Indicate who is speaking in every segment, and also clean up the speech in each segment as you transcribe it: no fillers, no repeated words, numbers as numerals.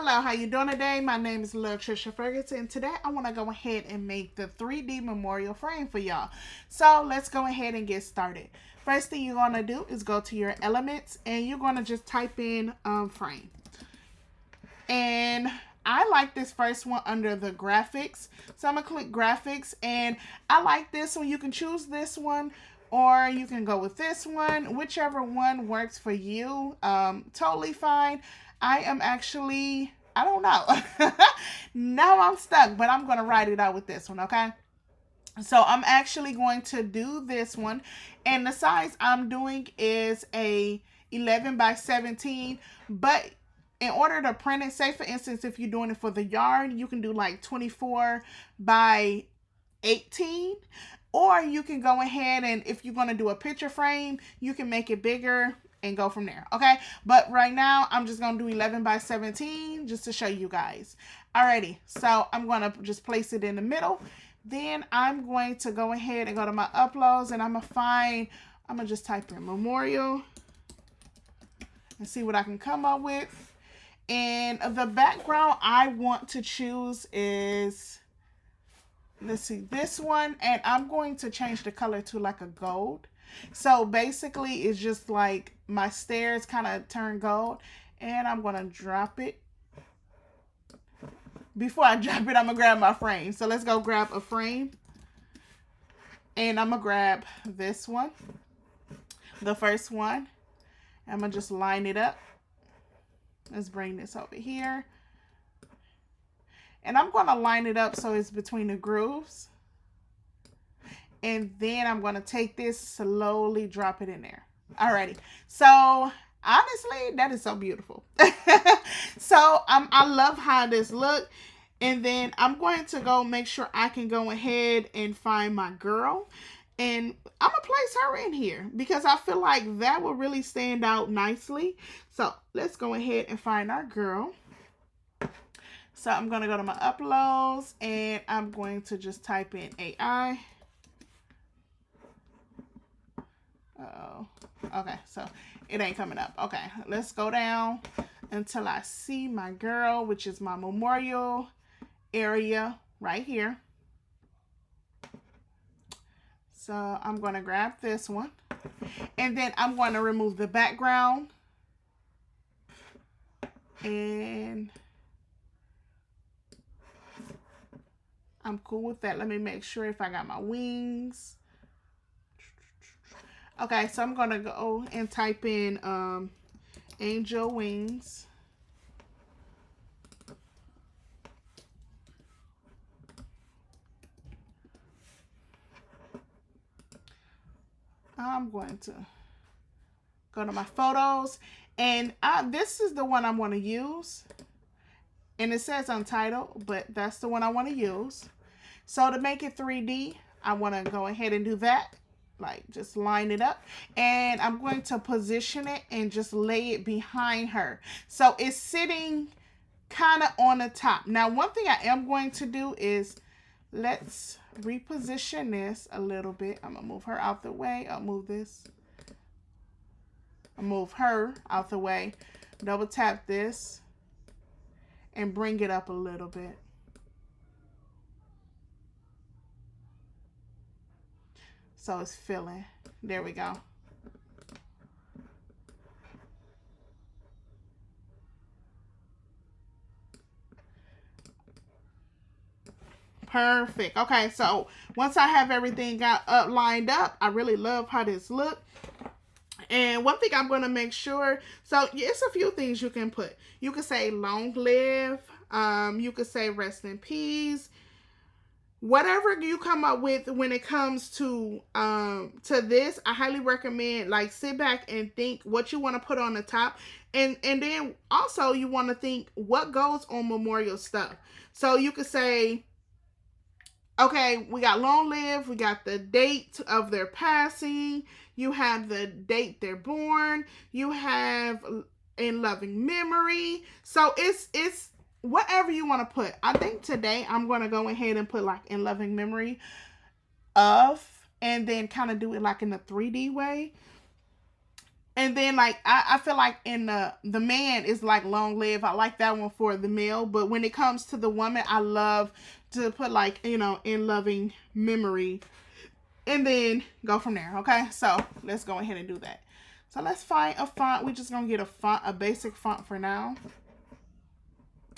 Speaker 1: Hello, how you doing today? My name is Latrisha Ferguson, and today I want to go ahead and make the 3D memorial frame for y'all. So let's go ahead and get started. First thing you're going to do is go to your elements, and you're going to just type in frame. And I like this first one under the graphics. So I'm going to click graphics, and I like this one. You can choose this one, or you can go with this one. Whichever one works for you, totally fine. I am actually, I don't know. Now I'm stuck, but I'm going to write it out with this one, okay? So I'm actually going to do this one. And the size I'm doing is a 11 by 17. But in order to print it, say for instance, if you're doing it for the yard, you can do like 24 by 18. Or you can go ahead and if you're going to do a picture frame, you can make it bigger and go from there, okay? But right now, I'm just going to do 11 by 17 just to show you guys. Alrighty, so I'm going to just place it in the middle. Then I'm going to go ahead and go to my uploads, and I'm going to just type in memorial and see what I can come up with. And the background I want to choose is, let's see, this one, and I'm going to change the color to like a gold. So basically it's just like my stairs kind of turn gold, and I'm going to drop it. Before I drop it, I'm going to grab my frame. So let's go grab a frame, and I'm going to grab this one, the first one. I'm going to just line it up. Let's bring this over here. And I'm going to line it up so it's between the grooves. And then I'm going to take this, slowly drop it in there. Alrighty. So, honestly, that is so beautiful. So, I love how this look. And then I'm going to go make sure I can go ahead and find my girl. And I'm going to place her in here because I feel like that will really stand out nicely. So, let's go ahead and find our girl. So, I'm going to go to my uploads, and I'm going to just type in AI. Uh-oh. Okay, so it ain't coming up. Okay, let's go down until I see my girl, which is my memorial area right here. So I'm going to grab this one, and then I'm going to remove the background, and I'm cool with that. Let me make sure if I got my wings. Okay, so I'm going to go and type in angel wings. I'm going to go to my photos, and this is the one I want to use. And it says untitled, but that's the one I want to use. So to make it 3D, I want to go ahead and do that. Like, just line it up, and I'm going to position it and just lay it behind her, so it's sitting kind of on the top. Now, one thing I am going to do is, let's reposition this a little bit. I'm gonna move her out the way. I'll move this. I'll move her out the way. Double tap this and bring it up a little bit. So it's filling. There we go. Perfect. Okay, so once I have everything lined up, I really love how this looks. And one thing I'm going to make sure, so it's a few things you can put. You could say long live. You could say rest in peace. Whatever you come up with when it comes to this, I highly recommend, like, sit back and think what you want to put on the top, and then also you want to think what goes on memorial stuff. So you could say, okay, we got long live, we got the date of their passing, you have the date they're born, you have in loving memory. So it's whatever you want to put. I think today I'm going to go ahead and put like in loving memory of, and then kind of do it like in a 3D way. And then like I feel like in the man is like long live. I like that one for the male. But when it comes to the woman, I love to put like, you know, in loving memory. And then go from there. Okay. So let's go ahead and do that. So let's find a font. We're just gonna get a font, a basic font for now.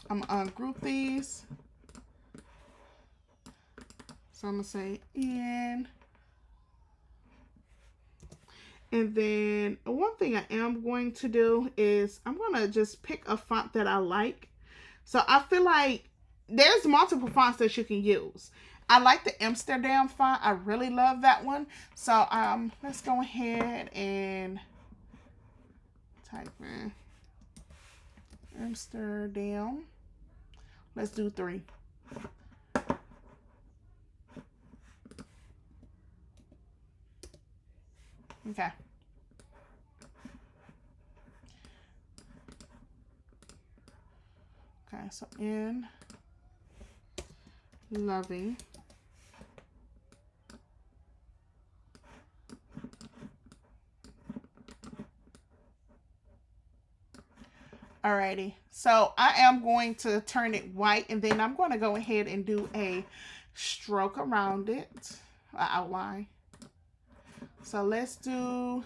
Speaker 1: I'm gonna ungroup these. So I'm gonna say N. And then one thing I am going to do is I'm going to just pick a font that I like. So I feel like there's multiple fonts that you can use. I like the Amsterdam font. I really love that one. So let's go ahead and type in Amsterdam. Let's do 3. Okay. Okay, so in loving. Alrighty, so I am going to turn it white, and then I'm going to go ahead and do a stroke around it, an outline. So let's do,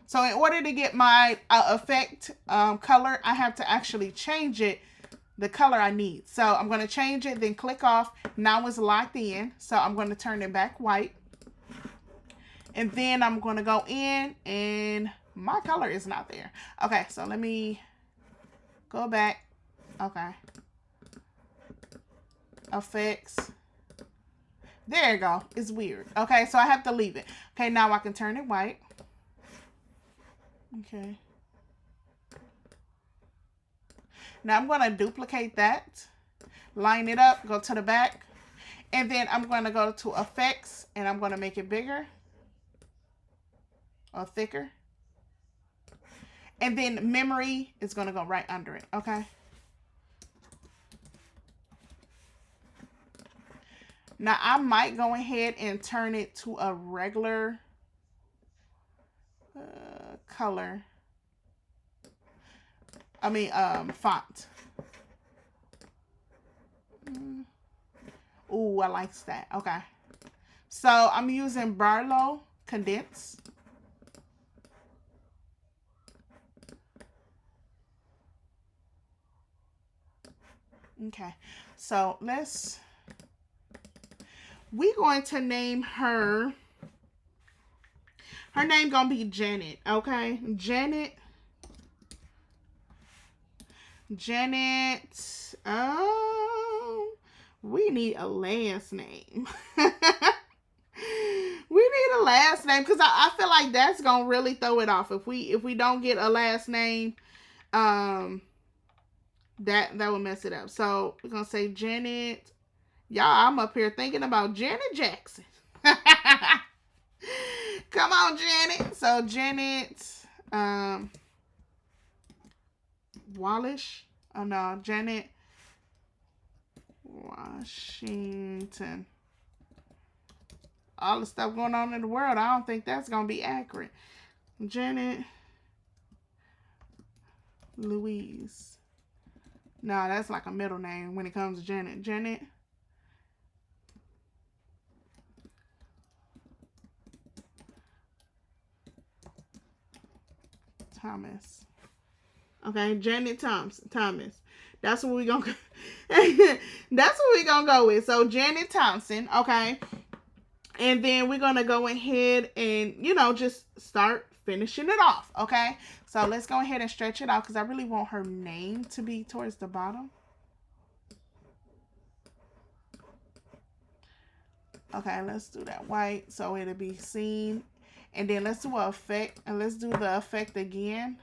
Speaker 1: so in order to get my effect color, I have to actually change it, the color I need. So I'm going to change it, then click off. Now it's locked in. So I'm going to turn it back white. And then I'm going to go in, and my color is not there. Okay, so let me go back. Okay. Effects. There you go. It's weird. Okay, so I have to leave it. Okay, now I can turn it white. Okay. Now I'm going to duplicate that, line it up, go to the back, and then I'm going to go to effects, and I'm going to make it bigger or thicker. And then memory is going to go right under it, okay? Now I might go ahead and turn it to a regular color. I mean, font. Ooh, I like that. Okay. So I'm using Barlow Condense. Okay. So we're going to name her. Her name gonna be Janet. Okay. Janet. We need a last name. We need a last name because I feel like that's gonna really throw it off if we don't get a last name. That will mess it up. So we're gonna say Janet. Y'all, I'm up here thinking about Janet Jackson. Come on, Janet. So Janet Wallish. Oh no, Janet Washington. All the stuff going on in the world, I don't think that's gonna be accurate. Janet Louise. No, that's like a middle name when it comes to Janet. Janet Thomas. Okay, Janet Thomas. That's what we're gonna that's what we're gonna go with. So Janet Thompson, okay. And then we're gonna go ahead and, you know, just start finishing it off. Okay. So let's go ahead and stretch it out because I really want her name to be towards the bottom. Okay, let's do that white so it'll be seen. And then let's do an effect, and let's do the effect again.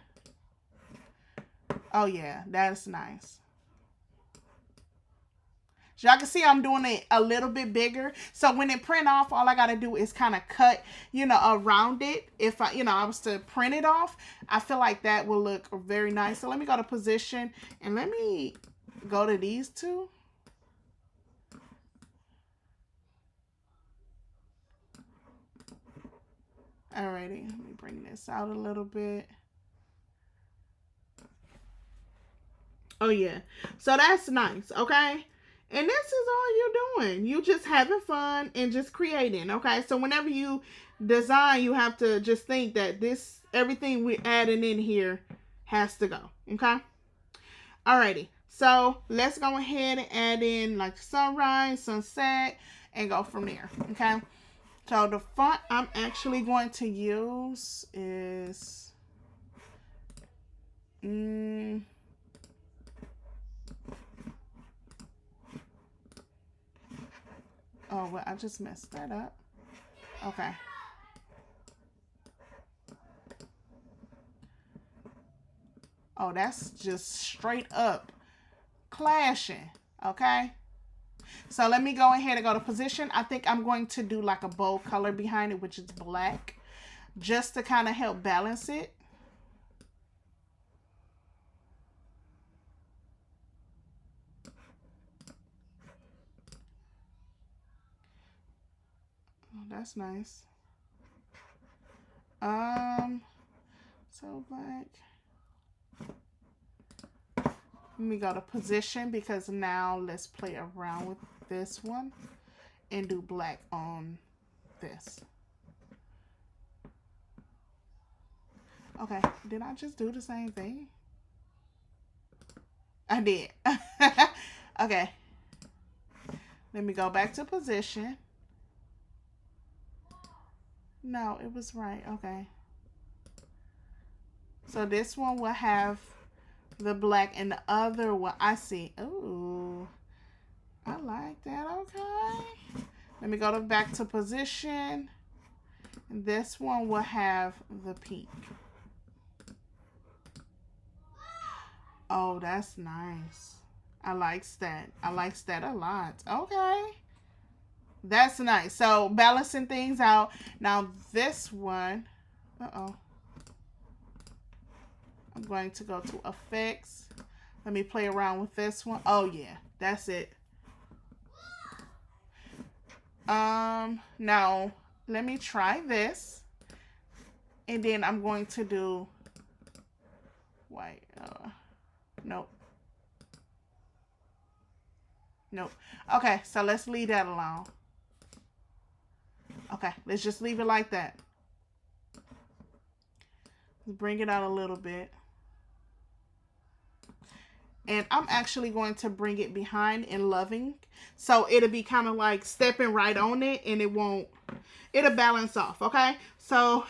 Speaker 1: Oh yeah, that's nice. So y'all can see I'm doing it a little bit bigger. So when it print off, all I got to do is kind of cut, you know, around it. If I was to print it off, I feel like that will look very nice. So let me go to position, and let me go to these two. Alrighty, let me bring this out a little bit. Oh yeah, so that's nice. Okay, and this is all you're doing. You just having fun and just creating. Okay, so whenever you design, you have to just think that this everything we're adding in here has to go. Okay. Alrighty, so let's go ahead and add in like sunrise, sunset, and go from there. Okay. So the font I'm actually going to use is oh well, I just messed that up. Okay. Oh, that's just straight up clashing. Okay. So let me go ahead and go to position. I think I'm going to do like a bold color behind it, which is black, just to kind of help balance it. Oh, that's nice. So black. Let me go to position because now let's play around with this one and do black on this. Okay, did I just do the same thing? I did. Okay. Let me go back to position. No, it was right. Okay. So this one will have the black and the other one. I see. Ooh. I like that. Okay. Let me go back to position. This one will have the pink. Oh, that's nice. I likes that. I likes that a lot. Okay. That's nice. So balancing things out. Now this one. Uh-oh. I'm going to go to effects. Let me play around with this one. Oh yeah. That's it. Now let me try this. And then I'm going to do white. Nope. Nope. Okay, so let's leave that alone. Okay, let's just leave it like that. Bring it out a little bit. And I'm actually going to bring it behind in loving. So it'll be kind of like stepping right on it and it'll balance off. Okay, so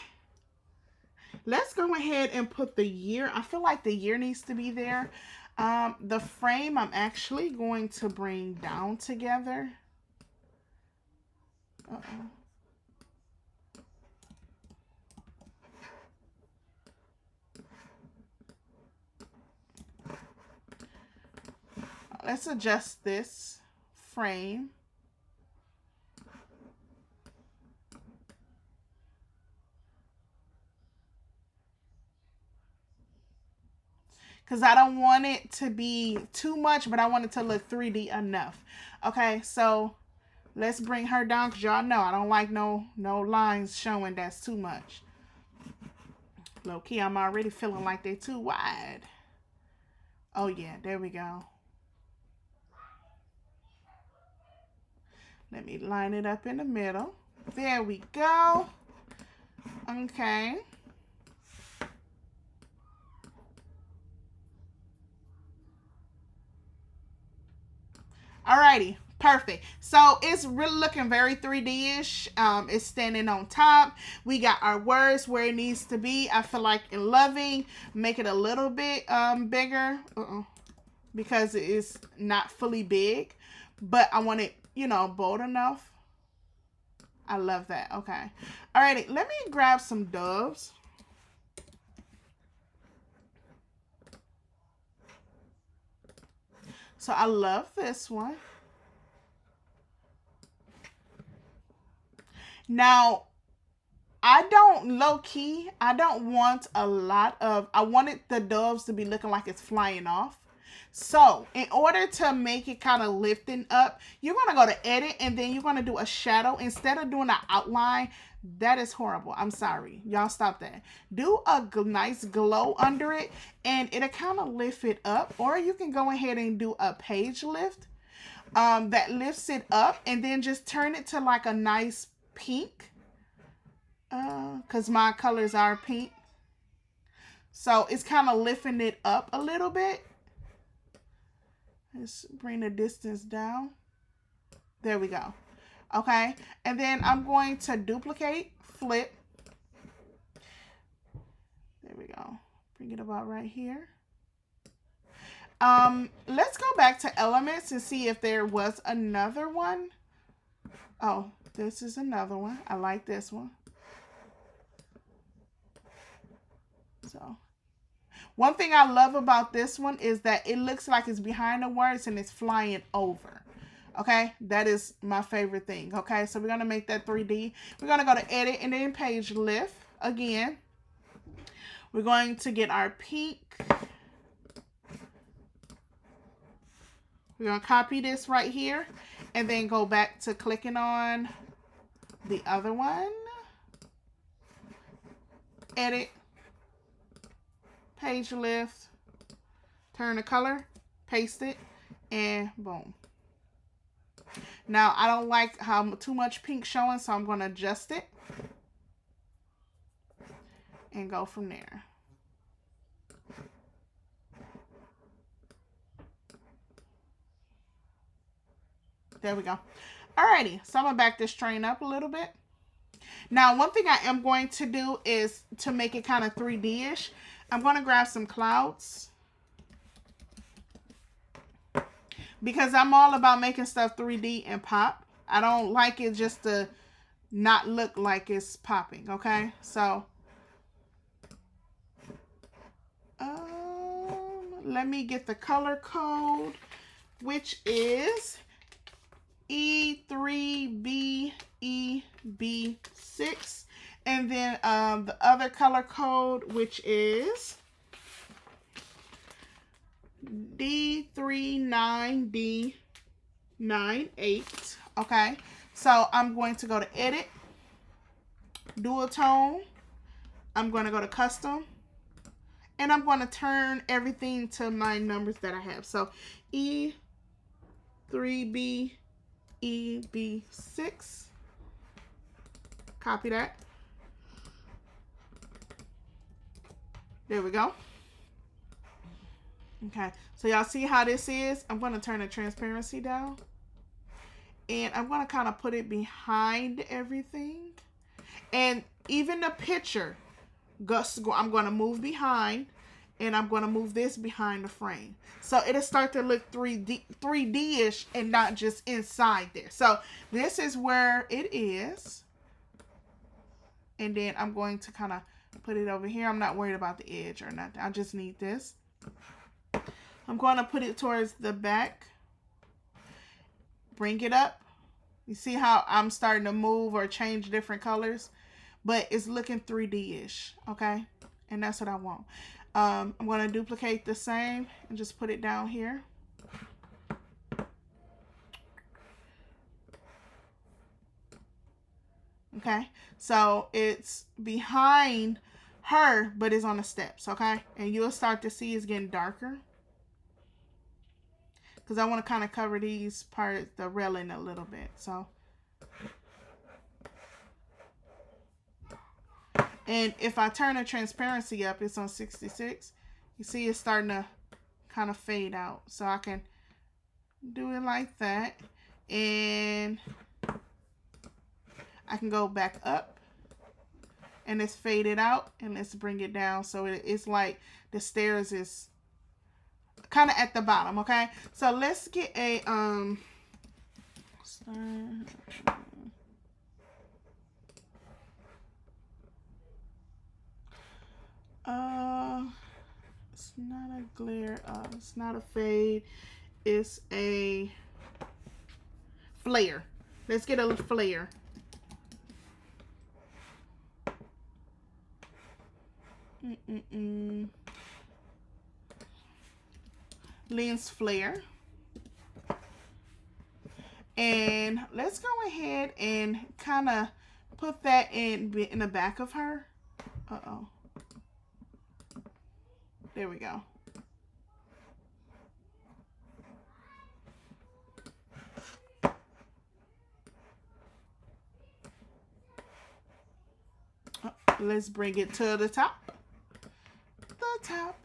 Speaker 1: let's go ahead and put the year. I feel like the year needs to be there. The frame I'm actually going to bring down together. Uh-oh. Let's adjust this frame. Because I don't want it to be too much, but I want it to look 3D enough. Okay, so let's bring her down because y'all know I don't like no lines showing that's too much. Low key, I'm already feeling like they're too wide. Oh yeah, there we go. Let me line it up in the middle. There we go. Okay. Alrighty, perfect. So it's really looking very 3D-ish. It's standing on top. We got our words where it needs to be. I feel like in loving, make it a little bit bigger. Because it is not fully big. But I want it, you know, bold enough. I love that. Okay. Alrighty, let me grab some doves. So I love this one. Now, I don't low-key, I don't want a lot of, I wanted the doves to be looking like it's flying off. So in order to make it kind of lifting up, you're going to go to edit and then you're going to do a shadow. Instead of doing an outline, that is horrible. I'm sorry. Y'all stop that. Do a nice glow under it and it'll kind of lift it up. Or you can go ahead and do a page lift that lifts it up and then just turn it to like a nice pink. Because my colors are pink. So it's kind of lifting it up a little bit. Let's bring the distance down. There we go. Okay. And then I'm going to duplicate, flip. There we go. Bring it about right here. Let's go back to elements and see if there was another one. Oh, this is another one. I like this one. So one thing I love about this one is that it looks like it's behind the words and it's flying over. Okay, that is my favorite thing. Okay, so we're going to make that 3D. We're going to go to edit and then page lift again. We're going to get our pink. We're going to copy this right here and then go back to clicking on the other one. Edit. Page lift, turn the color, paste it, and boom. Now, I don't like how too much pink showing, so I'm going to adjust it and go from there. There we go. Alrighty, so I'm going to back this train up a little bit. Now, one thing I am going to do is to make it kind of 3D-ish. I'm going to grab some clouds because I'm all about making stuff 3D and pop. I don't like it just to not look like it's popping, okay? So, let me get the color code, which is E3BEB6. And then the other color code, which is D39D98. Okay, so I'm going to go to edit, dual tone. I'm going to go to custom. And I'm going to turn everything to my numbers that I have. So E3BEB6. Copy that. There we go. Okay, so y'all see how this is? I'm going to turn the transparency down. And I'm going to kind of put it behind everything. And even the picture, I'm going to move behind. And I'm going to move this behind the frame. So it'll start to look 3D-ish and not just inside there. So this is where it is. And then I'm going to kind of put it over here. I'm not worried about the edge or nothing. I just need this. I'm going to put it towards the back. Bring it up. You see how I'm starting to move or change different colors? But it's looking 3D-ish, okay? And that's what I want. I'm going to duplicate the same and just put it down here. Okay, so it's behind her, but it's on the steps, okay? And you'll start to see it's getting darker. Because I want to kind of cover these parts, the railing a little bit, so. And if I turn the transparency up, it's on 66. You see it's starting to kind of fade out. So I can do it like that. And I can go back up. And it's faded out. And let's bring it down. So it's like the stairs is kind of at the bottom, okay? So let's get a it's not a glare, it's not a fade, it's a flare. Let's get a flare. lens flare. And let's go ahead and kind of put that in the back of her. Uh-oh. There we go. Let's bring it to the top. The top.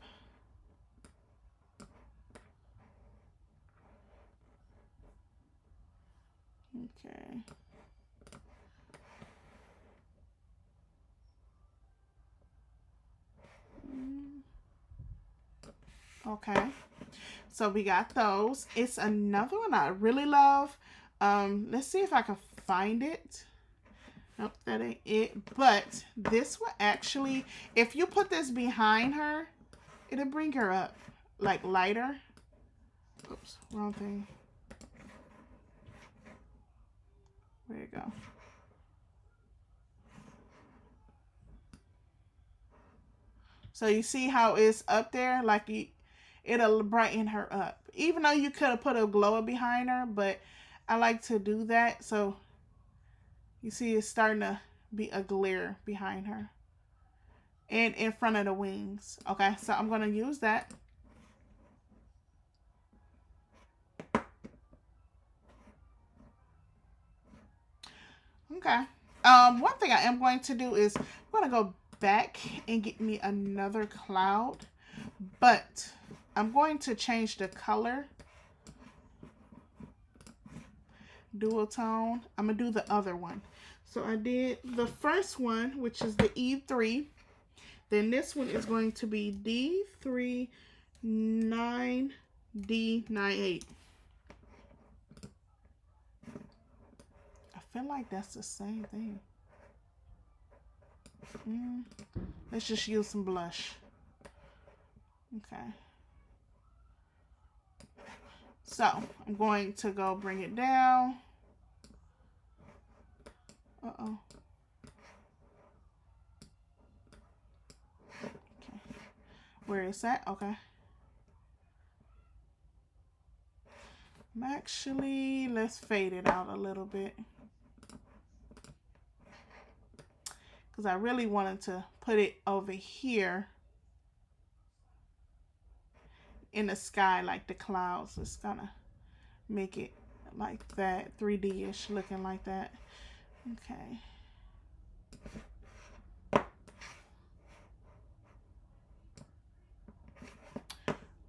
Speaker 1: Okay. Okay. So we got those. It's another one I really love. Let's see if I can find it. Nope, that ain't it. But this will actually, if you put this behind her, it'll bring her up like lighter. Oops, wrong thing. There you go. So you see how it's up there? Like it'll brighten her up. Even though you could have put a glower behind her, but I like to do that. So you see it's starting to be a glare behind her. And in front of the wings. Okay, so I'm going to use that. Okay. One thing I am going to do is I'm going to go back and get me another cloud. But I'm going to change the color. Dual tone. I'm going to do the other one. So I did the first one, which is the E3. Then this one is going to be D39D98. I feel like that's the same thing. Let's just use some blush. Okay. So I'm going to go bring it down. Uh-oh. Okay. Where is that? Okay. Actually, let's fade it out a little bit. Because I really wanted to put it over here in the sky like the clouds. It's gonna make it like that, 3D-ish looking like that. Okay.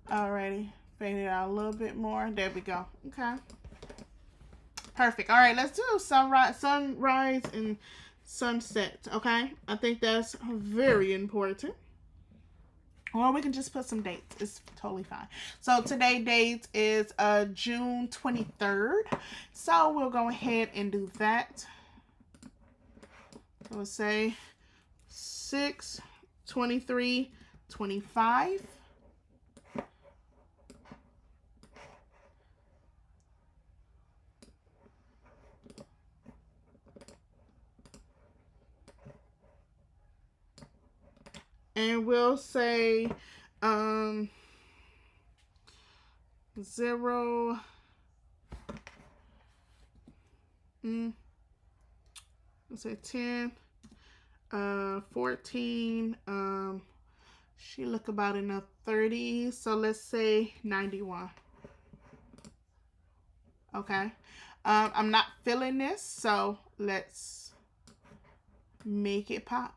Speaker 1: Alrighty, fade it out a little bit more. There we go. Okay. Perfect. All right, let's do sunrise and sunset. Okay, I think that's very important. Or we can just put some dates. It's totally fine. So today's date is June 23rd. So we'll go ahead and do that. We'll say 6/23/25. And we'll say 0. Let's say 10, 14. She look about in the 30s, so let's say 91. Okay. I'm not feeling this, so let's make it pop.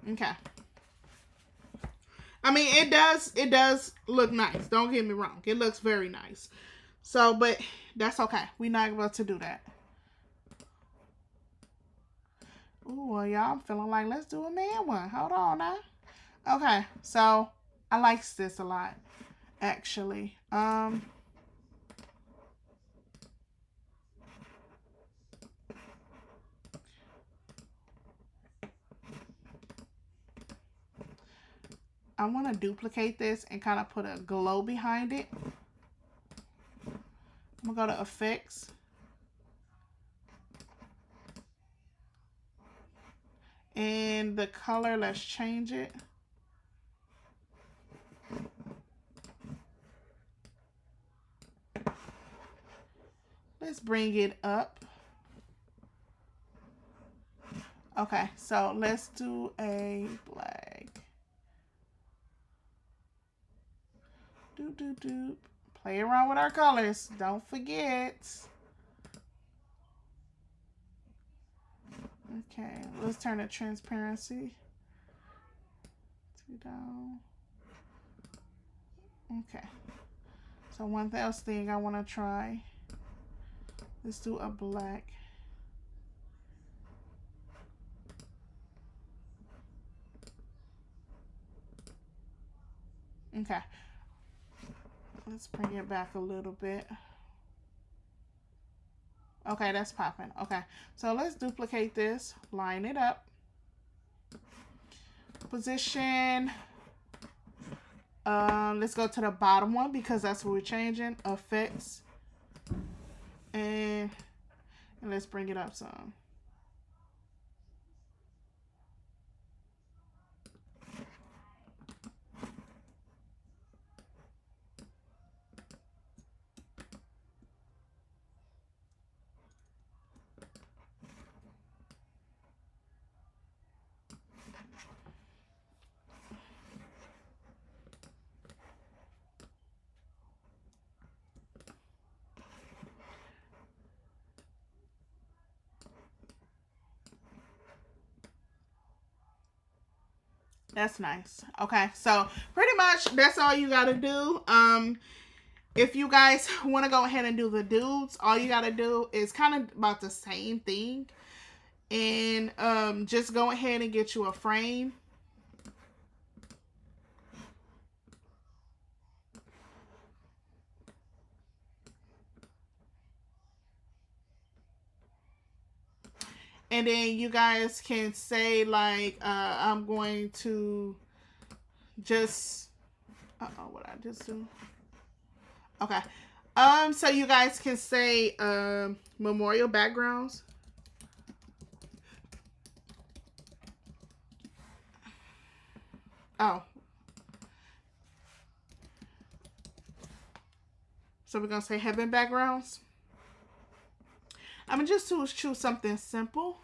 Speaker 1: Okay. I mean, it does look nice. Don't get me wrong. It looks very nice. So, but that's okay. We're not about to do that. Ooh, well, y'all, I'm feeling like let's do a man one. Hold on now. Okay, so I like this a lot, actually. I want to duplicate this and kind of put a glow behind it. I'm gonna go to effects. And the color, let's change it. Let's bring it up. Okay, so let's do a black. Doop, doop, doop. Play around with our colors. Don't forget. Okay, let's turn the transparency down. Okay. So one else thing I want to try. Let's do a black. Okay. Let's bring it back a little bit. Okay, that's popping. Okay, so let's duplicate this, line it up, position. Let's go to the bottom one because that's what we're changing. Effects, and let's bring it up some. That's nice. Okay, so pretty much that's all you gotta do. If you guys want to go ahead and do the dudes, all you gotta do is kind of about the same thing, and just go ahead and get you a frame. And then you guys can say like, I'm going to just, what I just do? Okay. So you guys can say, memorial backgrounds. Oh. So we're going to say heaven backgrounds. I'm going to just choose something simple.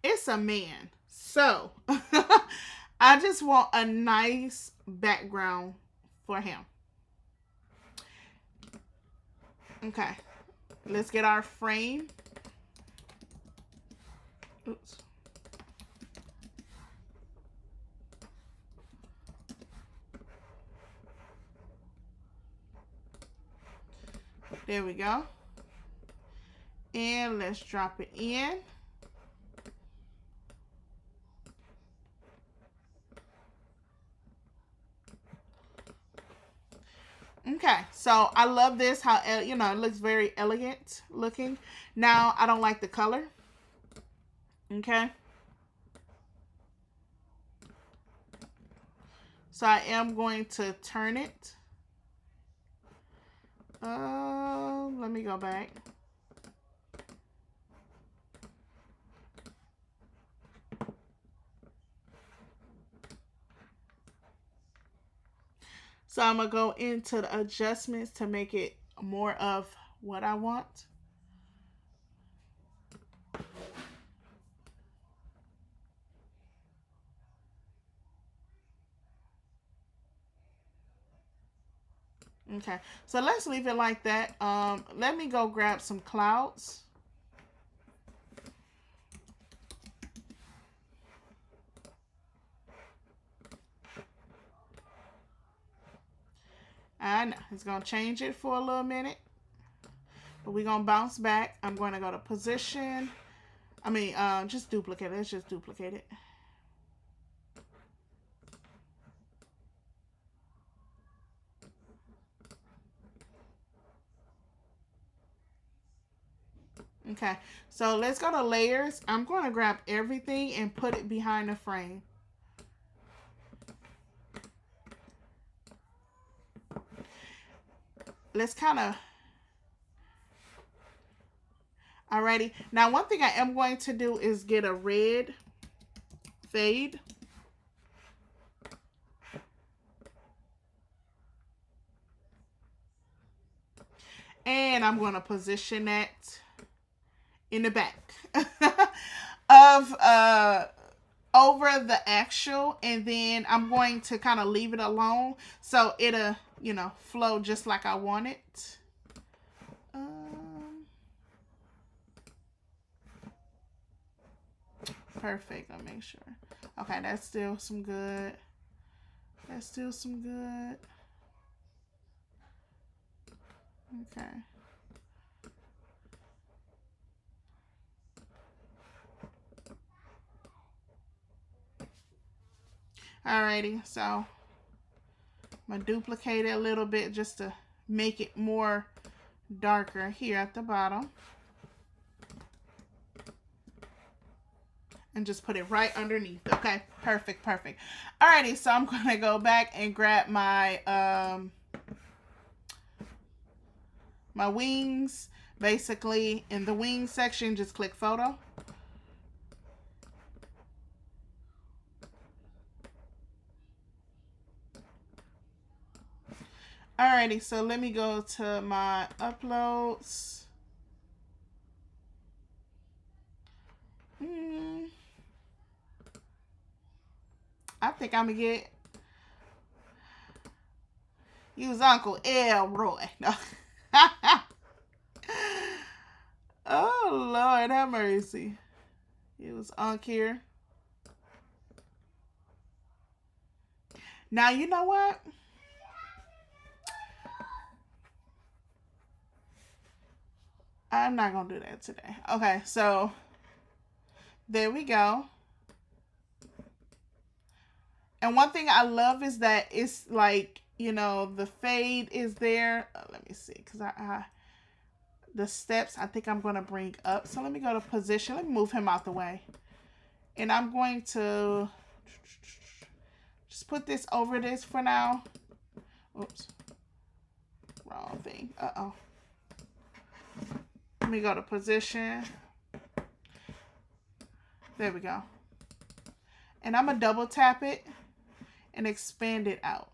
Speaker 1: It's a man. So I just want a nice background for him. Okay. Let's get our frame. Oops. There we go. And let's drop it in. Okay, so I love this, how, you know, it looks very elegant looking. Now, I don't like the color. Okay. So I am going to turn it. Let me go back. So I'm going to go into the adjustments to make it more of what I want. Okay, so let's leave it like that. Let me go grab some clouds. I know it's going to change it for a little minute, but we're going to bounce back. I'm going to go to position. Just duplicate it. Let's just duplicate it. Okay, so let's go to layers. I'm going to grab everything and put it behind the frame. Let's kind of... Alrighty. Now, one thing I am going to do is get a red fade. And I'm going to position that in the back of over the actual, and then I'm going to kind of leave it alone so it'll, you know, flow just like I want it. Perfect. I'll make sure. Okay, that's still some good. That's still some good. Okay. Alrighty, so I'm gonna duplicate it a little bit just to make it more darker here at the bottom. And just put it right underneath. Okay, perfect, perfect. Alrighty, so I'm gonna go back and grab my my wings. Basically, in the wings section, just click photo. Alrighty, so let me go to my uploads. I think I'm gonna get use Uncle Elroy. No. Oh Lord, have mercy. It was Unc here. Now you know what? I'm not gonna do that today. Okay, so there we go. And one thing I love is that it's like, you know, the fade is there. Let me see, because the steps I think I'm going to bring up. So let me go to position. Let me move him out the way. And I'm going to just put this over this for now. Oops. Wrong thing. Uh-oh. Let me go to position. There we go. And I'm going to double tap it and expand it out.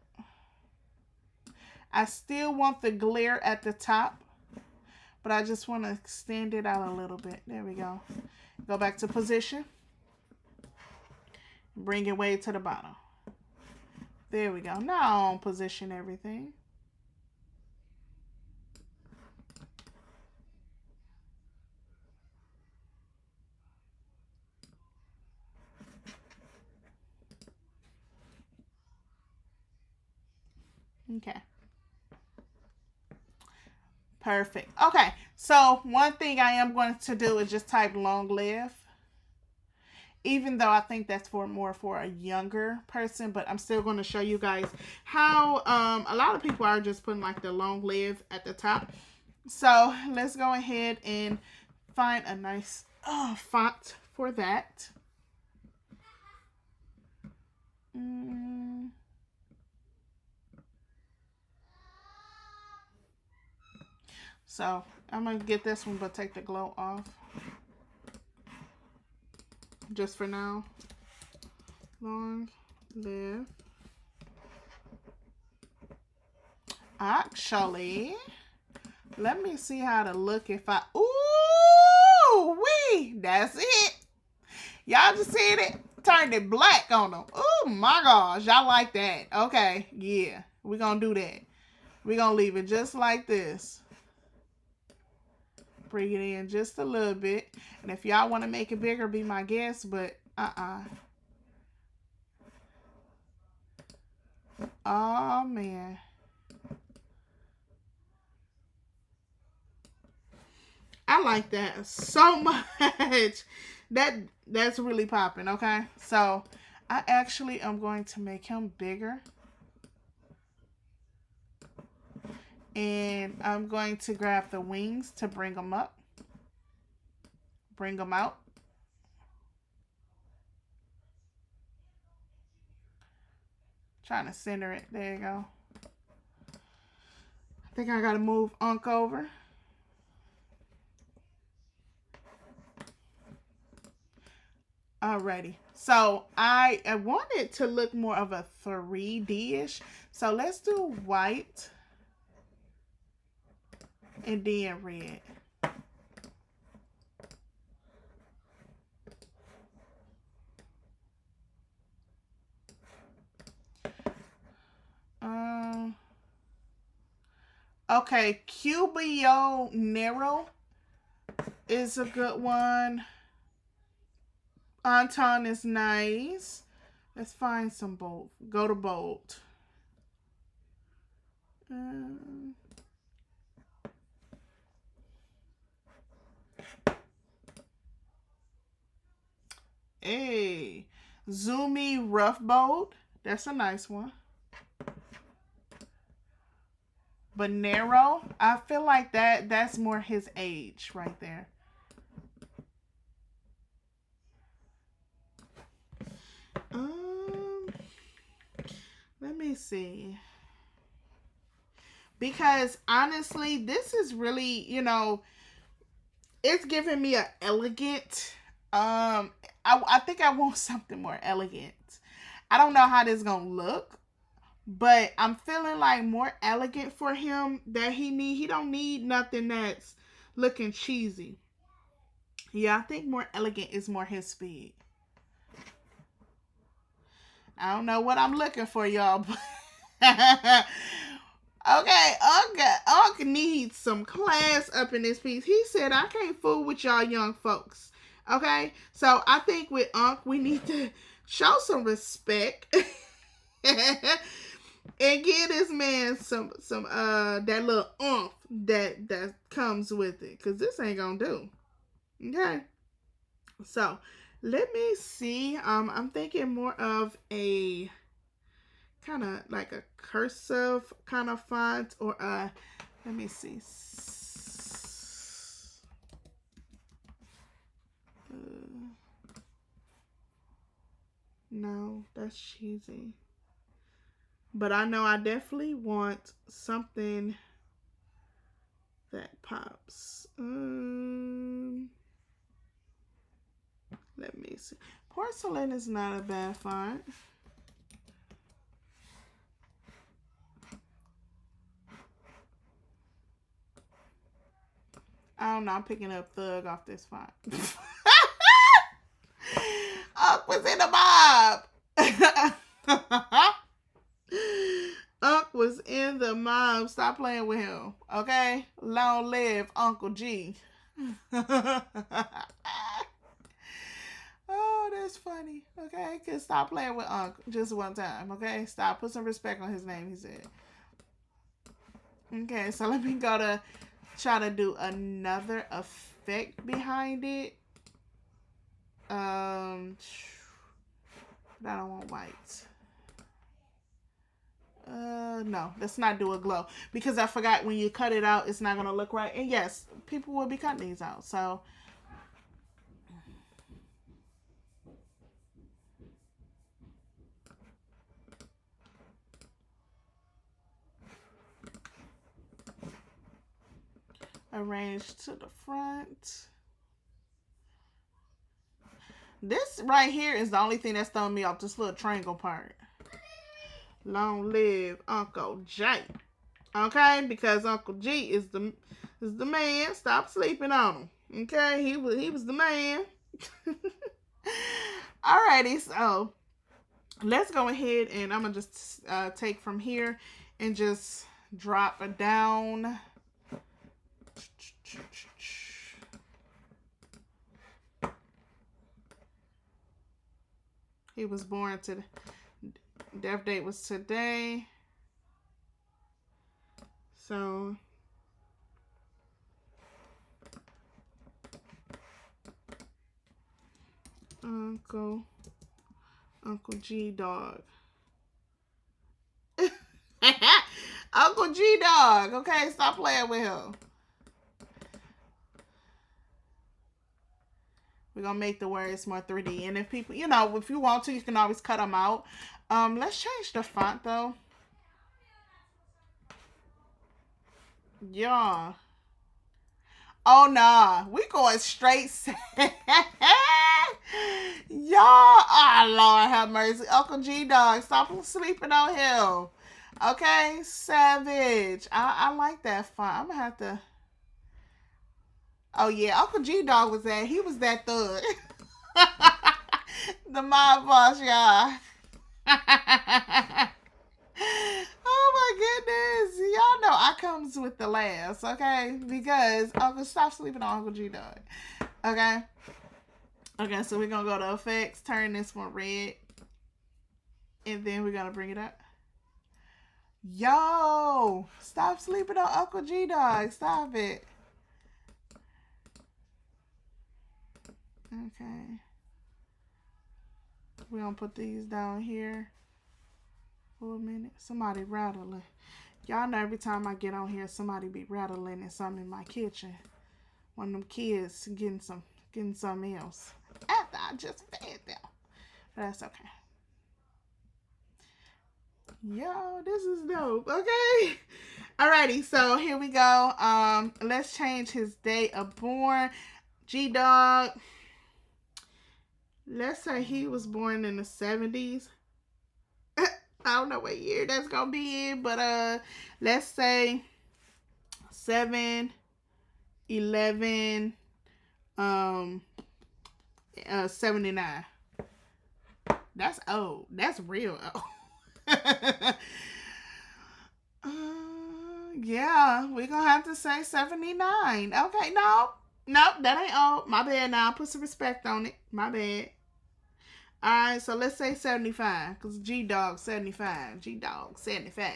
Speaker 1: I still want the glare at the top, but I just want to extend it out a little bit. There we go. Go back to position. Bring it way to the bottom. There we go. Now I'll position everything. Okay. Perfect. Okay, so one thing I am going to do is just type long live. Even though I think that's more for a younger person, but I'm still going to show you guys how a lot of people are just putting like the long live at the top. So let's go ahead and find a nice font for that. So I'm going to get this one, but take the glow off. Just for now. Long live. Actually, let me see how to look if I... Ooh, wee! That's it. Y'all just seen it? Turned it black on them. Oh my gosh. Y'all like that. Okay. Yeah. We're going to do that. We're going to leave it just like this. Bring it in just a little bit. And if y'all want to make it bigger, be my guest. But oh man. I like that so much. That's really popping. Okay. So I actually am going to make him bigger. And I'm going to grab the wings to bring them up. bring them out. Trying to center it. There you go. I think I gotta move Unc over. Alrighty. So I want it to look more of a 3D-ish. So let's do white and then red. Okay, Cubio Nero is a good one. Anton is nice. Let's find some bold. Go to bold. Hey, Zoomy Rough Bold. That's a nice one. But Nero, I feel like that's more his age right there. Let me see. Because honestly, this is really, you know, it's giving me an elegant. I think I want something more elegant. I don't know how this is gonna look, but I'm feeling like more elegant for him that he don't need nothing that's looking cheesy. Yeah, I think more elegant is more his speed. I don't know what I'm looking for, y'all. Okay, Unc needs some class up in this piece. He said, I can't fool with y'all young folks. Okay, so I think with Unc, we need to show some respect and give this man some that little oomph that comes with it, because this ain't gonna do. Okay, so let me see. I'm thinking more of a kind of like a cursive kind of font, or let me see. No, that's cheesy. But I know I definitely want something that pops. Let me see. Porcelain is not a bad font. I don't know. I'm picking up Thug off this font. Unc was in the mob. Unc was in the mob. Stop playing with him. Okay? Long live Uncle G. Oh, that's funny. Okay? Cause stop playing with Unc just one time. Okay? Stop. Put some respect on his name, he said. Okay, so let me go to try to do another effect behind it. But I don't want white. No, let's not do a glow, because I forgot when you cut it out, it's not gonna look right. And yes, people will be cutting these out. So arrange to the front. This right here is the only thing that's throwing me off, this little triangle part. Long live Uncle J. Okay, because Uncle G is the man. Stop sleeping on him. Okay, he was the man. Alrighty, so let's go ahead and I'm gonna just take from here and just drop it down. He was born today. Death date was today. So Uncle G Dog. Uncle G Dog. Okay, stop playing with him. We're going to make the words more 3D. And if people, you know, if you want to, you can always cut them out. Let's change the font, though. Yeah. Oh, nah. We going straight. Y'all. Oh, Lord have mercy. Uncle G-Dog, stop sleeping on him. Okay? Savage. I like that font. I'm going to have to. Oh, yeah. Uncle G-Dog was that. He was that thug. The mob boss, y'all. Oh my goodness. Y'all know I comes with the laughs, okay? Because Uncle, stop sleeping on Uncle G-Dog. Okay? Okay, so we're going to go to effects, turn this one red. And then we're going to bring it up. Yo! Stop sleeping on Uncle G-Dog. Stop it. Okay. We're going to put these down here for a minute. Somebody rattling. Y'all know every time I get on here, somebody be rattling and something in my kitchen. One of them kids getting something else. After I just fed them. But that's okay. Yo, this is dope. Okay. Alrighty, so here we go. Let's change his date of born. G-Dog. Let's say he was born in the 70s. I don't know what year that's gonna be in, but let's say 7/11 79. That's old. That's real old. Yeah, we're gonna have to say 79. Okay, no, that ain't old. My bad now. Put some respect on it. My bad. Alright, so let's say 75. Because G-Dog 75. G-Dog 75.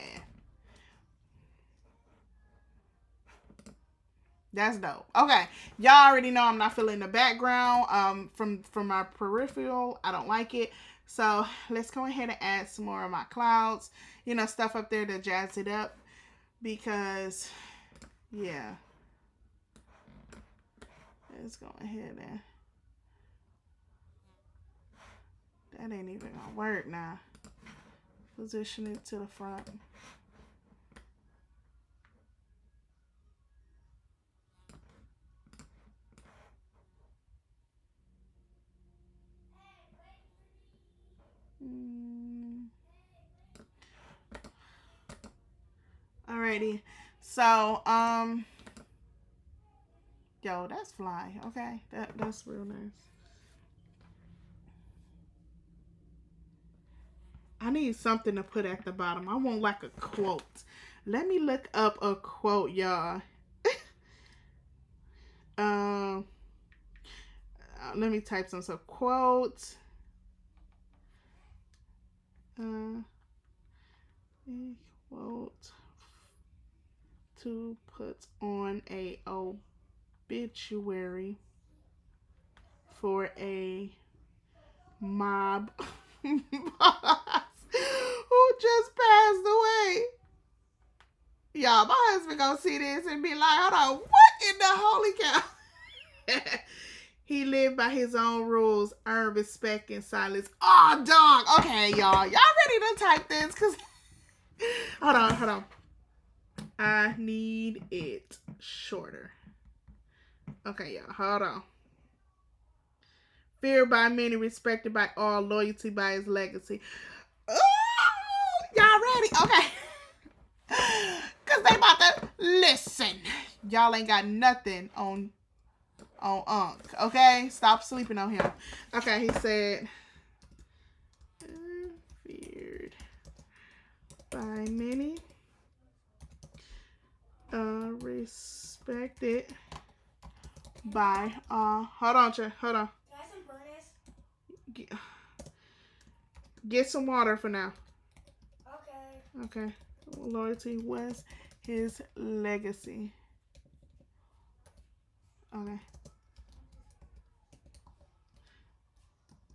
Speaker 1: That's dope. Okay. Y'all already know I'm not feeling the background from my peripheral. I don't like it. So let's go ahead and add some more of my clouds. You know, stuff up there to jazz it up. Because, yeah. Let's go ahead and... That ain't even gonna work now. Position it to the front. Alrighty. So, yo, that's fly. Okay. That's real nice. I need something to put at the bottom. I want like a quote. Let me look up a quote, y'all. Let me type some quotes. A quote to put on a obituary for a mob boss who just passed away. Y'all, my husband gonna see this and be like, hold on, what in the holy cow? He lived by his own rules, earned respect and silence. Oh, dog. Okay, y'all. Y'all ready to type this? Cause hold on. I need it shorter. Okay, y'all. Hold on. Feared by many, respected by all, loyalty by his legacy. Oh, y'all ready? Okay. Cause they about to listen. Y'all ain't got nothing on Unc. Okay? Stop sleeping on him. Okay, he said feared by many, respected by hold on. Can I have some furnace? Get some water for now. Okay. Loyalty was his legacy. Okay.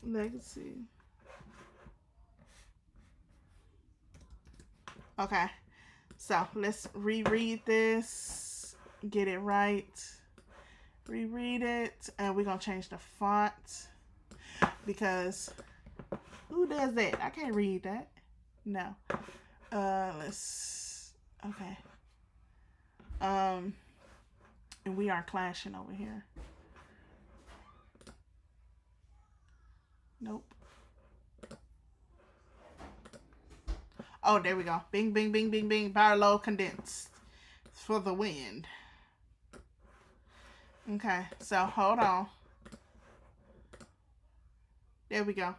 Speaker 1: Legacy. Okay. So let's reread this. Get it right. reread it, and we're gonna change the font because who does that? I can't read that. No. Let's okay. And we are clashing over here. Nope. Oh, there we go. Bing, bing, bing, bing, bing. Power low condensed for the wind. Okay, so hold on. There we go.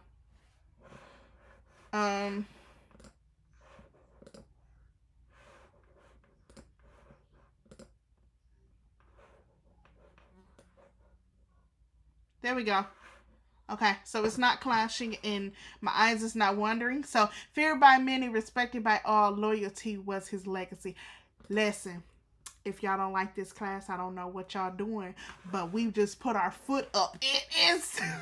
Speaker 1: There we go. Okay, so it's not clashing and my eyes is not wandering. So, feared by many, respected by all, loyalty was his legacy. Listen, if y'all don't like this class, I don't know what y'all doing, but we just put our foot up. It is, y'all,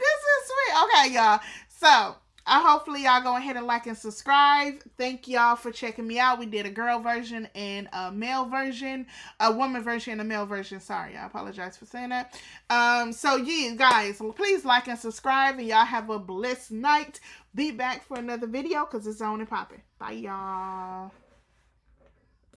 Speaker 1: this is sweet. Okay, y'all. So, hopefully y'all go ahead and like and subscribe. Thank y'all for checking me out. We did a girl version and a male version, a woman version and a male version. Sorry, I apologize for saying that. So yeah, guys, please like and subscribe, and y'all have a blessed night. Be back for another video because it's on and popping. Bye, y'all.